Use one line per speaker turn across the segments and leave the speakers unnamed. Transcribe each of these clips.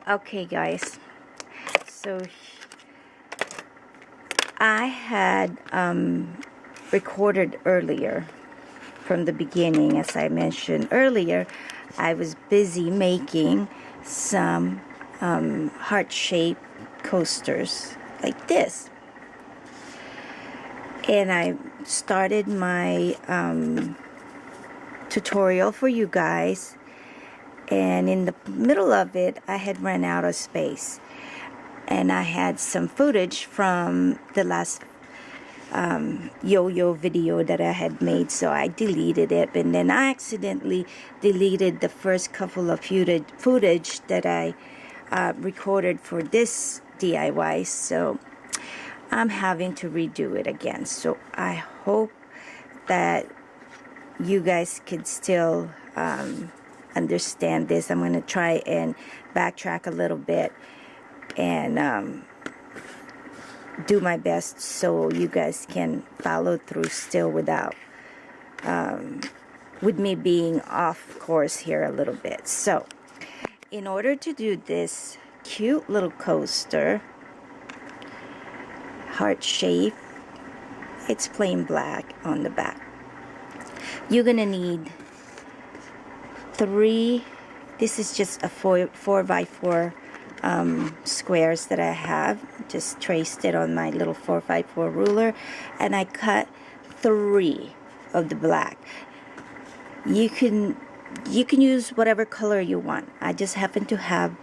Okay guys, so I had recorded earlier from the beginning. As I mentioned earlier, I was busy making some heart-shaped coasters like this, and I started my tutorial for you guys, and in the middle of it I had run out of space, and I had some footage from the last yo-yo video that I had made, so I deleted it, and then I accidentally deleted the first couple of footage that I recorded for this DIY, so I'm having to redo it again. So I hope that you guys could still understand this. I'm going to try and backtrack a little bit and do my best so you guys can follow through still without with me being off course here a little bit. So in order to do this cute little coaster, heart shape, it's plain black on the back. You're gonna need 3, this is just a 4x4 squares that I have. Just traced it on my little 4x4 ruler, and I cut 3 of the black. You can use whatever color you want. I just happen to have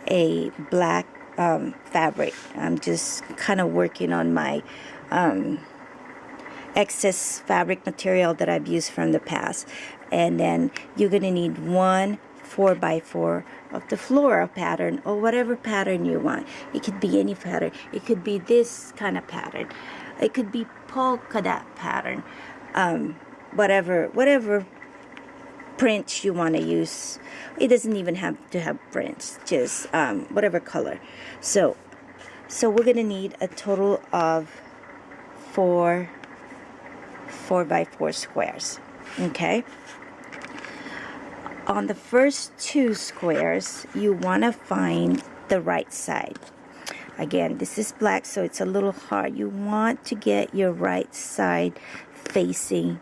a black fabric. I'm just kind of working on my excess fabric material that I've used from the past. And then you're gonna need 1 4x4 of the floral pattern, or whatever pattern you want. It could be any pattern. It could be this kind of pattern. It could be polka dot pattern. Whatever print you want to use. It doesn't even have to have prints. Just whatever color. So we're gonna need a total of 4 4x4 squares. Okay. On the first 2 squares, you want to find the right side. Again, this is black, so it's a little hard. You want to get your right side facing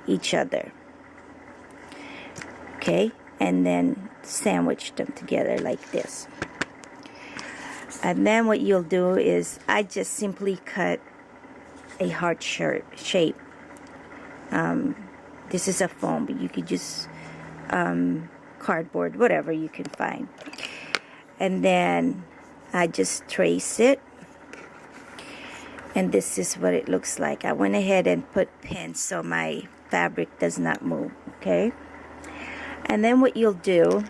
each other. Okay, and then sandwich them together like this. And then what you'll do is, I just simply cut a heart shape. This is a foam, but you could just cardboard, whatever you can find, and then I just trace it, and this is what it looks like. I went ahead and put pins so my fabric does not move. Okay, and then what you'll do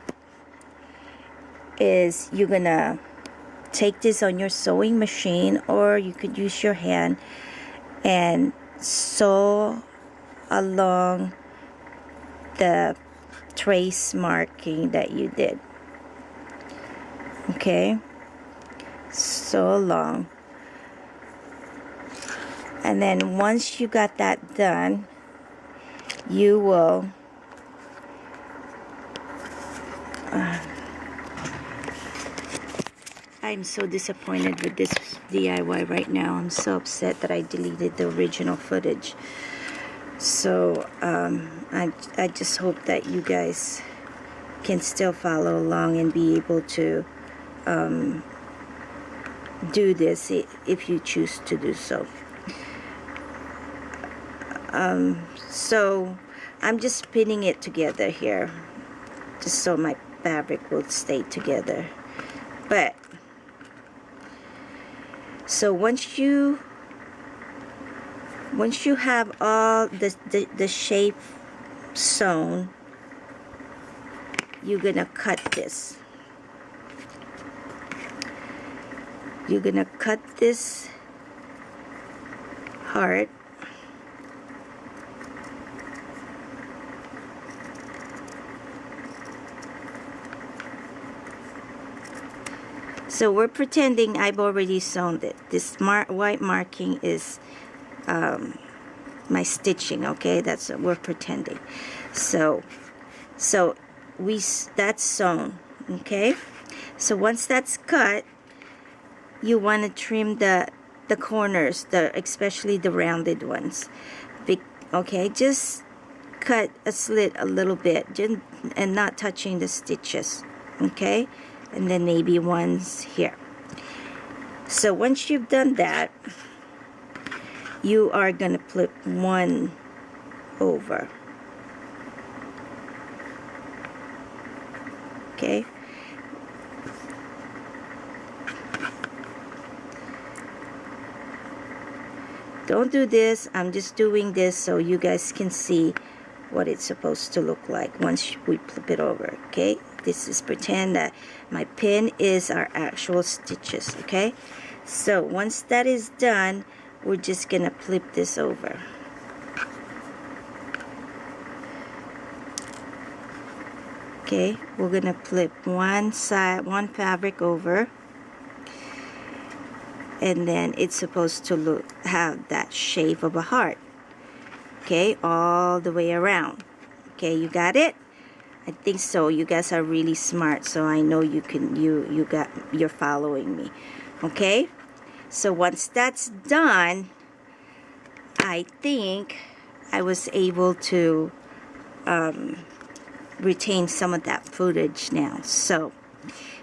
is you're gonna take this on your sewing machine, or you could use your hand and sew along the trace marking that you did. Okay, so long, and then once you got that done, you will I'm so disappointed with this DIY right now. I'm so upset that I deleted the original footage. So I just hope that you guys can still follow along and be able to do this if you choose to do so. So I'm just pinning it together here, just so my fabric will stay together. But so once you have all the shape sewn, you're gonna cut this. You're gonna cut this heart. So we're pretending I've already sewn it. This white marking is my stitching, okay? That's what we're pretending. So that's sewn, okay? So once that's cut, you want to trim the corners, especially the rounded ones. Okay, just cut a slit a little bit and not touching the stitches. Okay, and then maybe one's here. So once you've done that, you are going to flip one over. Okay. Don't do this. I'm just doing this so you guys can see what it's supposed to look like once we flip it over. Okay, this is pretend that my pin is our actual stitches. Okay, so once that is done, we're just gonna flip this over. Okay, we're gonna flip one fabric over, and then it's supposed to have that shape of a heart. Okay, all the way around. Okay, you got it? I think so. You guys are really smart, so I know you can. You're following me. Okay, so once that's done, I think I was able to retain some of that footage now. So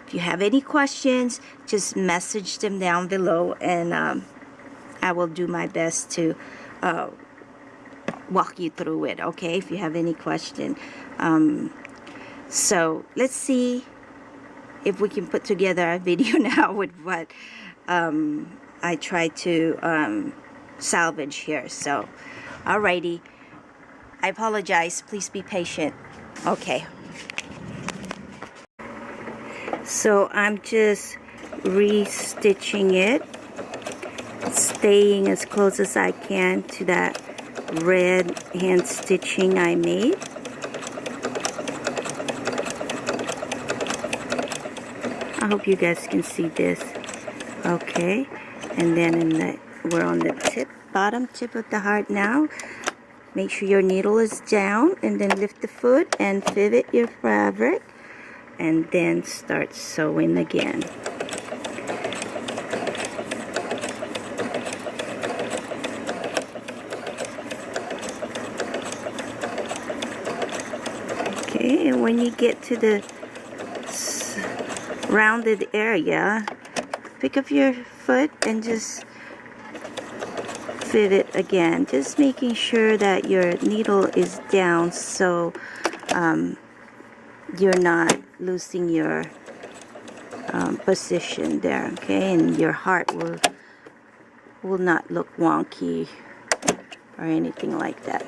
if you have any questions, just message them down below, and I will do my best to walk you through it. Okay, if you have any question. So let's see if we can put together a video now with what I try to salvage here. So alrighty, I apologize, please be patient. Okay, so I'm just restitching it, staying as close as I can to that red hand stitching I made. I hope you guys can see this. Okay, and then we're on the bottom tip of the heart now. Make sure your needle is down, and then lift the foot and pivot your fabric, and then start sewing again. Okay, and when you get to the rounded area, pick up your foot and just pivot again, just making sure that your needle is down so you're not losing your position there. Okay, and your heart will not look wonky or anything like that.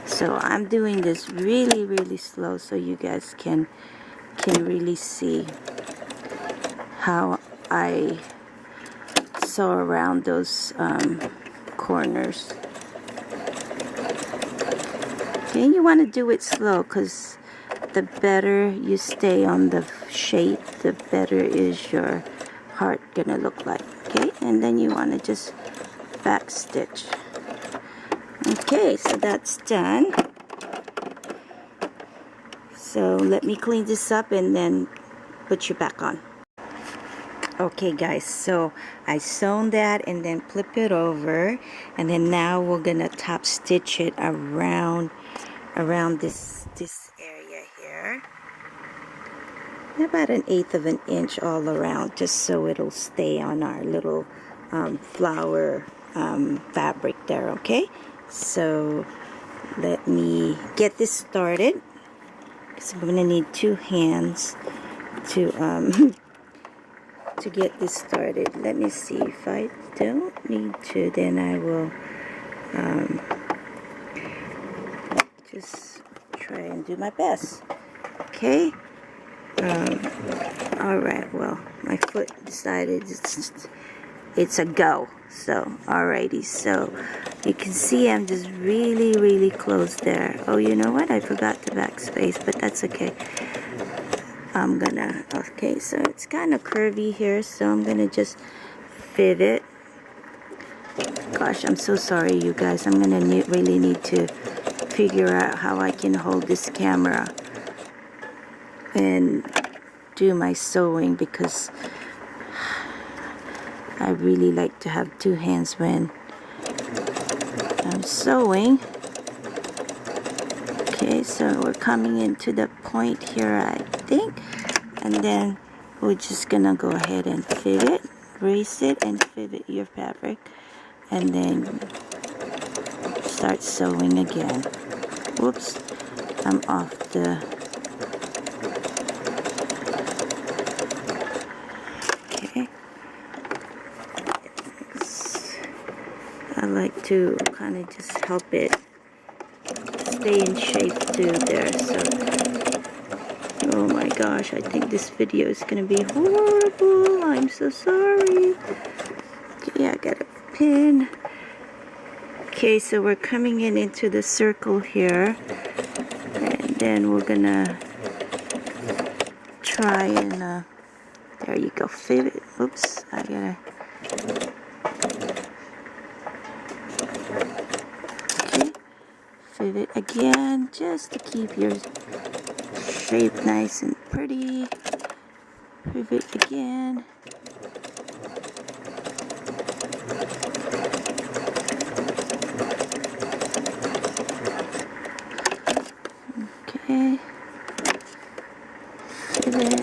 So I'm doing this really slow so you guys can really see how I sew around those corners. Okay, you want to do it slow, because the better you stay on the shape, the better is your heart gonna look like. Okay, and then you want to just back stitch. Okay, so that's done. So let me clean this up and then put you back on. Okay guys, so I sewn that and then flip it over, and then now we're gonna top stitch it around this area here, about 1/8 of an inch all around, just so it'll stay on our little flower fabric there. Okay, so let me get this started, because I'm gonna need 2 hands to get this started. Let me see. If I don't need to, then I will just try and do my best. Okay, alright, well, my foot decided it's a go. So alrighty, so you can see I'm just really close there. Oh, you know what, I forgot to backspace, but that's okay. Okay, so it's kind of curvy here, so I'm gonna just pivot. Gosh, I'm so sorry, you guys. I'm gonna really need to figure out how I can hold this camera and do my sewing because I really like to have two hands when I'm sewing. Okay, so we're coming into the point here, I think, and then we're just gonna go ahead and pivot, raise it, and pivot your fabric, and then start sewing again. Whoops, I'm off the... Okay. I like to kind of just help it stay in shape too there. So, oh my gosh, I think this video is gonna be horrible. I'm so sorry. Okay, I got a pin. Okay, so we're coming into the circle here, and then we're gonna try and there you go, pivot. Oops, I gotta... Okay, pivot again, just to keep your shape nice and pretty. Pivot again. Okay. Pivot.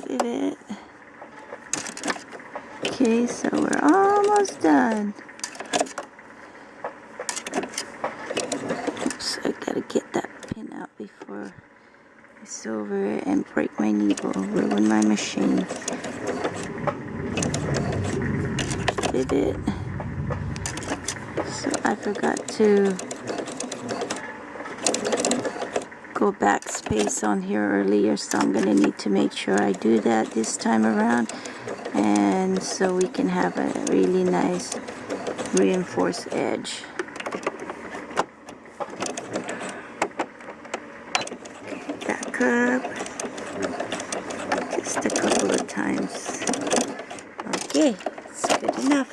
Pivot. Okay, so we're almost done. Oops, I gotta get that pin out before I sew over it and break my needle, ruin my machine. Pivot. So I forgot to go backspace on here earlier, so I'm gonna need to make sure I do that this time around, and so we can have a really nice reinforced edge. Back up just a couple of times. Okay, it's good enough.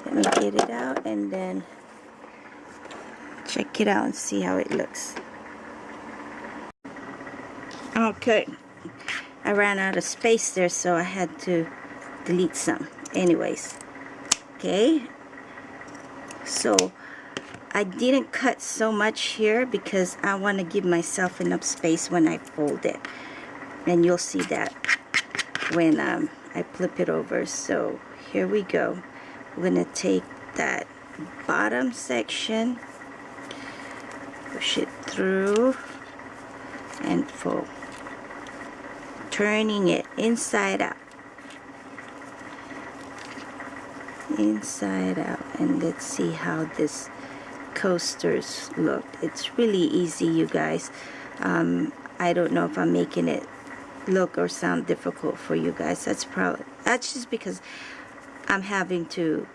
Let me get it out and then check it out and see how it looks. Okay, I ran out of space there, so I had to delete some. Anyways, okay, so I didn't cut so much here because I want to give myself enough space when I fold it, and you'll see that when I flip it over. So here we go. We're going to take that bottom section, push it through, and fold, turning it inside out. Inside out, and let's see how this coasters look. It's really easy, you guys. I don't know if I'm making it look or sound difficult for you guys. That's just because I'm having to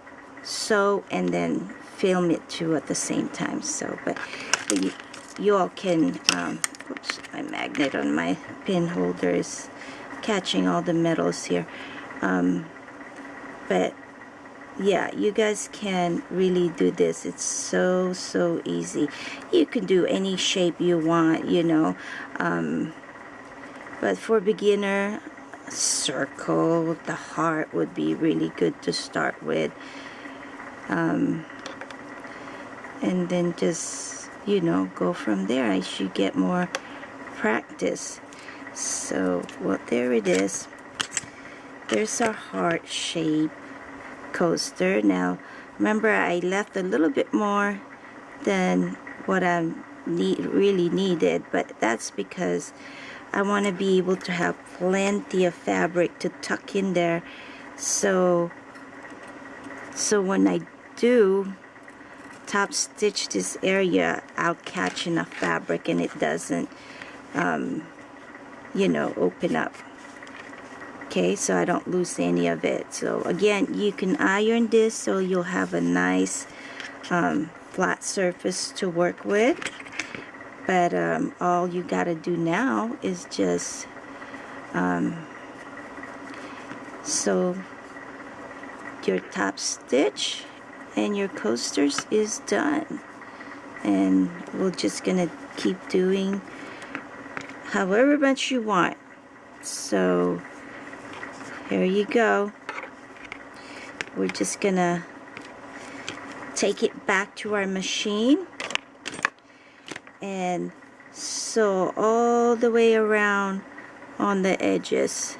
sew and then film it too at the same time. So, but you all can, oops, my magnet on my pin holder is catching all the metals here. But yeah, you guys can really do this. It's so easy. You can do any shape you want, you know. But for beginner, circle, the heart would be really good to start with. And then just, you know, go from there as you get more practice. So, well, there it is. There's our heart shape coaster. Now, remember, I left a little bit more than what I really needed, but that's because I want to be able to have plenty of fabric to tuck in there, so when I do top stitch this area, I'll catch enough fabric and it doesn't you know, open up. Okay, so I don't lose any of it. So again, you can iron this so you'll have a nice flat surface to work with. But all you gotta do now is just sew your top stitch and your coasters is done. and we're just gonna keep doing however much you want. So here you go. We're just gonna take it back to our machine and sew all the way around on the edges,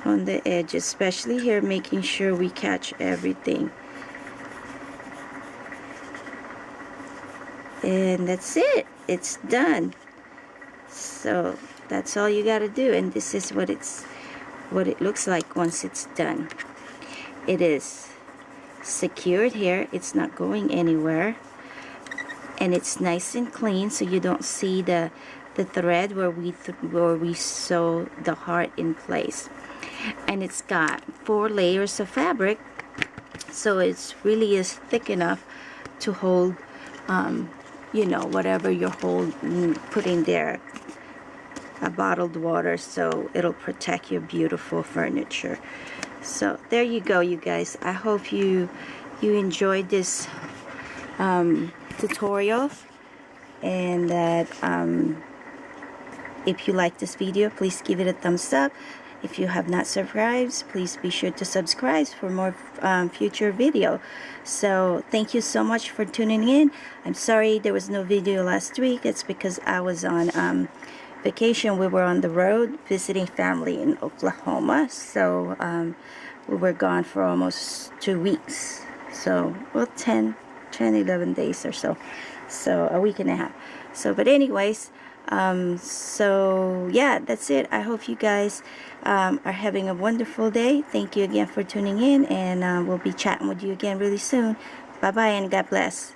especially here, making sure we catch everything. And that's it, it's done. So that's all you got to do, and this is what it looks like once it's done. It is secured here, it's not going anywhere, and it's nice and clean, so you don't see the thread where we sew the heart in place. And it's got 4 layers of fabric, so it's really is thick enough to hold you know, whatever you're putting there, a bottled water, so it'll protect your beautiful furniture. So there you go, you guys. I hope you enjoyed this tutorial, and that if you like this video, please give it a thumbs up. If you have not subscribed, please be sure to subscribe for more future video. So thank you so much for tuning in. I'm sorry there was no video last week. It's because I was on vacation. We were on the road visiting family in Oklahoma. So we were gone for almost 2 weeks. So, well, 11 days or so. So a week and a half. So, but anyways, so yeah, that's it. I hope you guys are having a wonderful day. Thank you again for tuning in, and we'll be chatting with you again really soon. Bye bye, and God bless.